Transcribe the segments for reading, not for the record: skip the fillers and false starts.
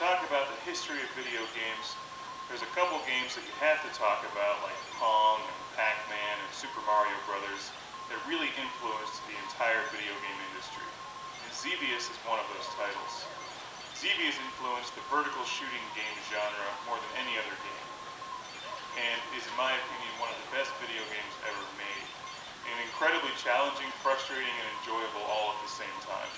talk about the history of video games, there's a couple games that you have to talk about, like Pong and Pac-Man and Super Mario Brothers, that really influenced the entire video game industry. And Xevious is one of those titles. Xevious influenced the vertical shooting game genre more than any other game, and is, in my opinion, one of the best video games ever made. And incredibly challenging, frustrating, and enjoyable all at the same time.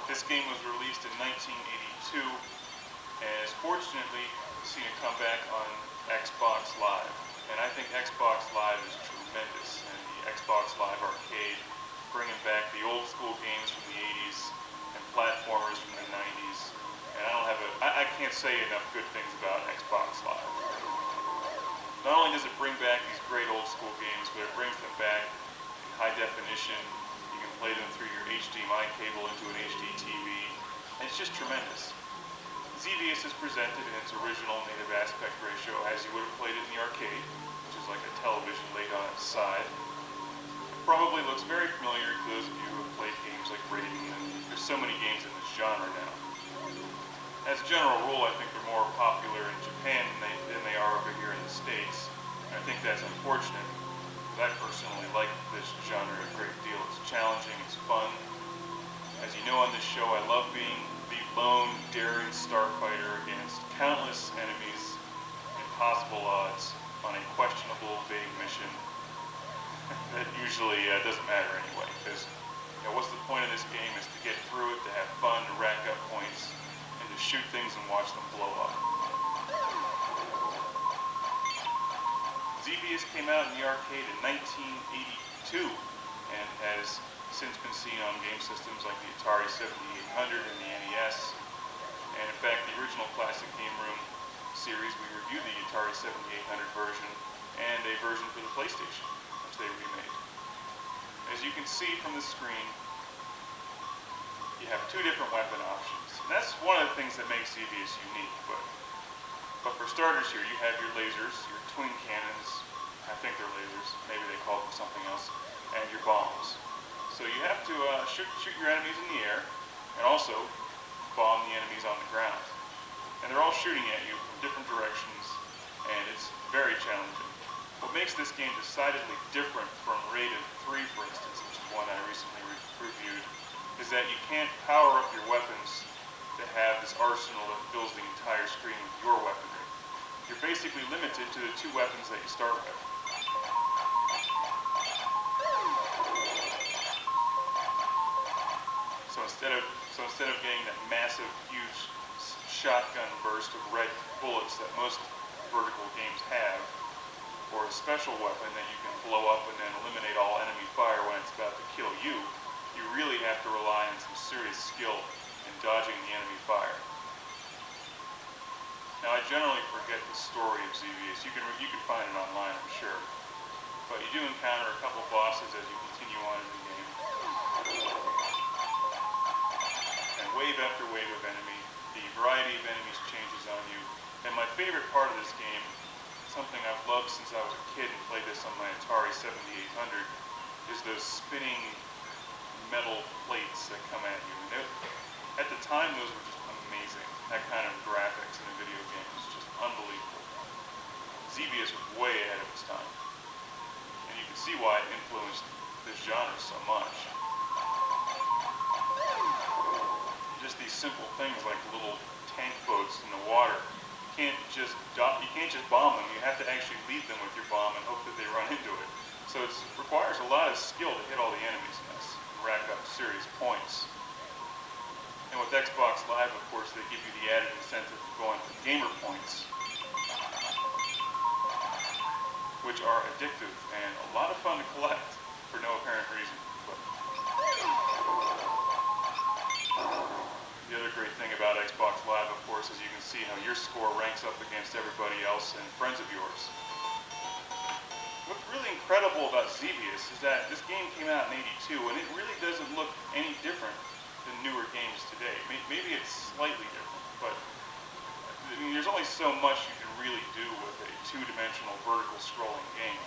This game was released in 1982 and has fortunately seen a comeback on Xbox Live. And I think Xbox Live is tremendous. And the Xbox Live Arcade, bringing back the old school games from the 80s and platformers from the 90s. And I can't say enough good things about Xbox Live. Not only does it bring back these great old school games, but it brings them back in high definition. You can play them through your HDMI cable into an HD TV, and it's just tremendous. Xevious is presented in its original native aspect ratio as you would have played it in the arcade, which is like a television laid on its side. It probably looks very familiar to those of you who have played games like Raiden, and there's so many games in this genre now. As a general rule, I think they're more popular in Japan than they are over here in the States. And I think that's unfortunate, because I personally like this genre a great deal. It's challenging, it's fun. As you know on this show, I love being the lone, daring starfighter against countless enemies, impossible odds, on a questionable, vague mission that usually doesn't matter anyway, because what's the point of this game is to get through it, to have fun, to rack up points, and to shoot things and watch them blow up. Xevious came out in the arcade in 1982 and has since been seen on game systems like the Atari 7800 and the NES. And in fact, the original Classic Game Room series, we reviewed the Atari 7800 version and a version for the PlayStation, which they remade. As you can see from the screen, you have two different weapon options. And that's one of the things that makes Xevious unique. But for starters here, you have your lasers, your twin cannons, I think they're lasers, maybe they call them something else, and your bombs. So you have to shoot your enemies in the air, and also bomb the enemies on the ground. And they're all shooting at you from different directions, and it's very challenging. What makes this game decidedly different from Raiden 3, for instance, which is one I recently reviewed, is that you can't power up your weapons to have this arsenal that fills the entire screen with your weaponry. You're basically limited to the two weapons that you start with. So instead of getting that massive, huge shotgun burst of red bullets that most vertical games have, or a special weapon that you can blow up and then eliminate all enemy fire when it's about to kill you, you really have to rely on some serious skill in dodging the enemy fire. Now, I generally forget the story of Xevious. You can find it online, I'm sure. But you do encounter a couple bosses as you continue on in the game. And wave after wave of enemy. The variety of enemies changes on you. And my favorite part of this game, something I've loved since I was a kid and played this on my Atari 7800, is those spinning metal plates that come at you. And at the time, those were just amazing. That kind of graphics in a video game is just unbelievable. Xevious was way ahead of its time. And you can see why it influenced this genre so much. Just these simple things like little tank boats in the water. You can't just bomb them. You have to actually lead them with your bomb and hope that they run into it. So it requires a lot of skill to hit all the enemies in this and rack up serious points. And with Xbox Live, of course, they give you the added incentive of going for gamer points, which are addictive and a lot of fun to collect for no apparent reason. But the other great thing about Xbox Live, of course, is you can see how your score ranks up against everybody else and friends of yours. What's really incredible about Xevious is that this game came out in '82, and it really doesn't look any different than newer games today. Maybe it's slightly different, but I mean, there's only so much you can really do with a two-dimensional vertical scrolling game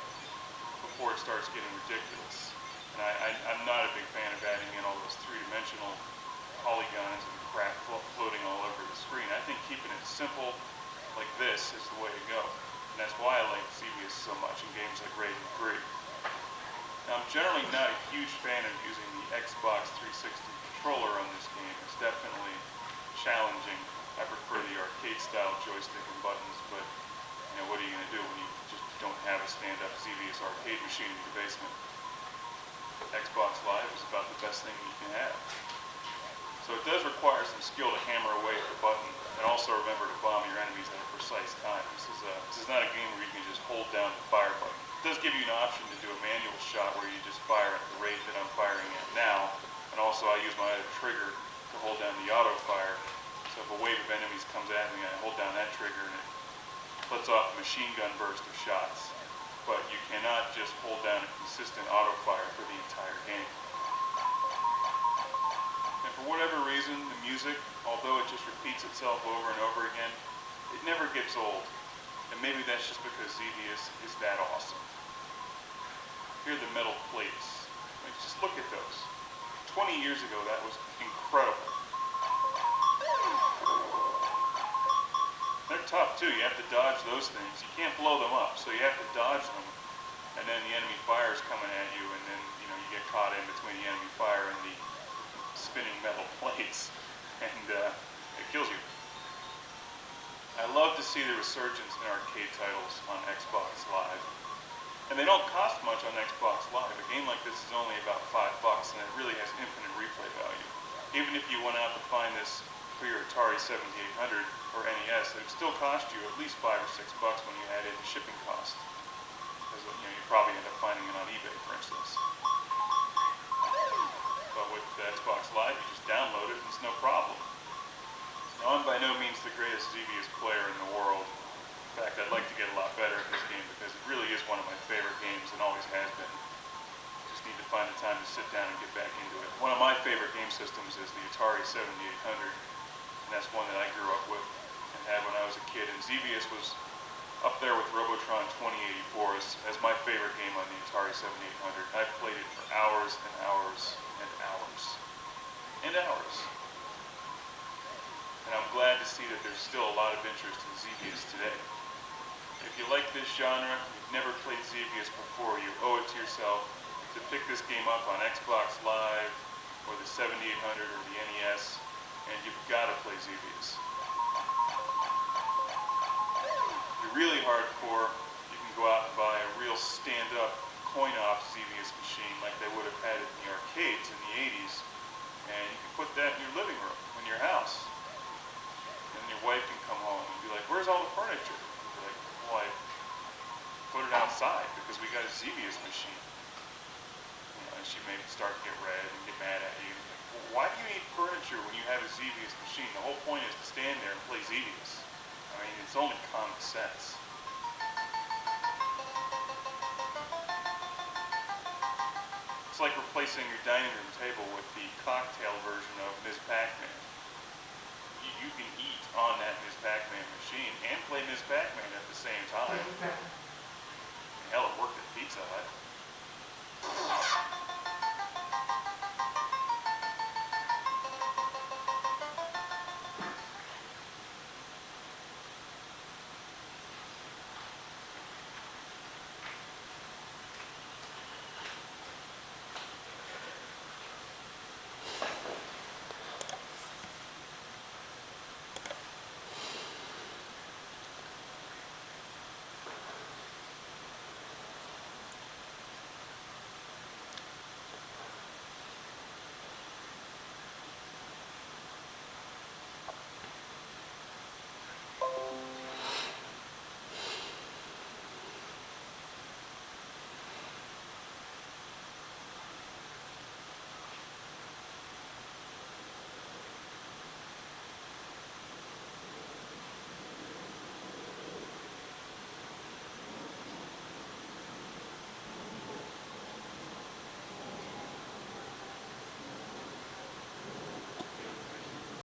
before it starts getting ridiculous. And And I'm not a big fan of adding in all those three-dimensional polygons and crap floating all over the screen. I think keeping it simple like this is the way to go. And that's why I like Xevious so much in games like Raiden 3. Now, I'm generally not a huge fan of using the Xbox 360 controller on this game. It's definitely challenging. I prefer the arcade-style joystick and buttons, but you know, what are you going to do when you just don't have a stand-up Xevious arcade machine in your basement? Xbox Live is about the best thing you can have. So it does require some skill to hammer away at the button, and also remember to bomb your enemies at a precise time. This is not a game where you can just hold down the fire button. It does give you an option to do a manual shot where you just fire at the rate that I'm firing at now, and also I use my other trigger to hold down the auto fire. So if a wave of enemies comes at me, I hold down that trigger and it lets off a machine gun burst of shots. But you cannot just hold down a consistent auto fire for the entire game. And for whatever reason, the music, although it just repeats itself over and over again, it never gets old. And maybe that's just because Xevious is that awesome. Here are the metal plates. I mean, just look at those. 20 years ago, that was incredible. They're tough too. You have to dodge those things. You can't blow them up, so you have to dodge them. And then the enemy fire is coming at you, and then you get caught in between the enemy fire and the spinning metal plates, and it kills you. I love to see the resurgence in arcade titles on Xbox Live. And they don't cost much on Xbox Live. A game like this is only about $5, and it really has infinite replay value. Even if you went out to find this for your Atari 7800 or NES, it would still cost you at least $5 or $6 when you add in the shipping cost. Because you probably end up finding it on eBay, for instance. But with the Xbox Live, you just download it and it's no problem. Now, I'm by no means the greatest Xevious player in the world. In fact, I'd like to get a lot better at this game because it really is one of my favorite games and always has been. Just need to find the time to sit down and get back into it. One of my favorite game systems is the Atari 7800, and that's one that I grew up with and had when I was a kid. And Xevious was up there with Robotron 2084 as my favorite game on the Atari 7800. I've played it for hours and hours and hours and hours. And I'm glad to see that there's still a lot of interest in Xevious today. If you like this genre, you've never played Xevious before, you owe it to yourself to pick this game up on Xbox Live or the 7800 or the NES, and you've got to play Xevious. If you're really hardcore, you can go out and buy a real stand-up coin-op Xevious machine like they would have had in the arcades in the 80s, and you can put that in your living room, in your house. And your wife can come home and be like, "Where's all the furniture?" And be like, "Well, I put it outside because we got a Xevious machine." And she may start to get red and get mad at you. Like, well, why do you need furniture when you have a Xevious machine? The whole point is to stand there and play Xevious. I mean, it's only common sense. It's like replacing your dining room table with the cocktail version of Ms. Pac-Man. You can eat on that Ms. Pac-Man machine and play Ms. Pac-Man at the same time. Hell, it worked at Pizza Hut.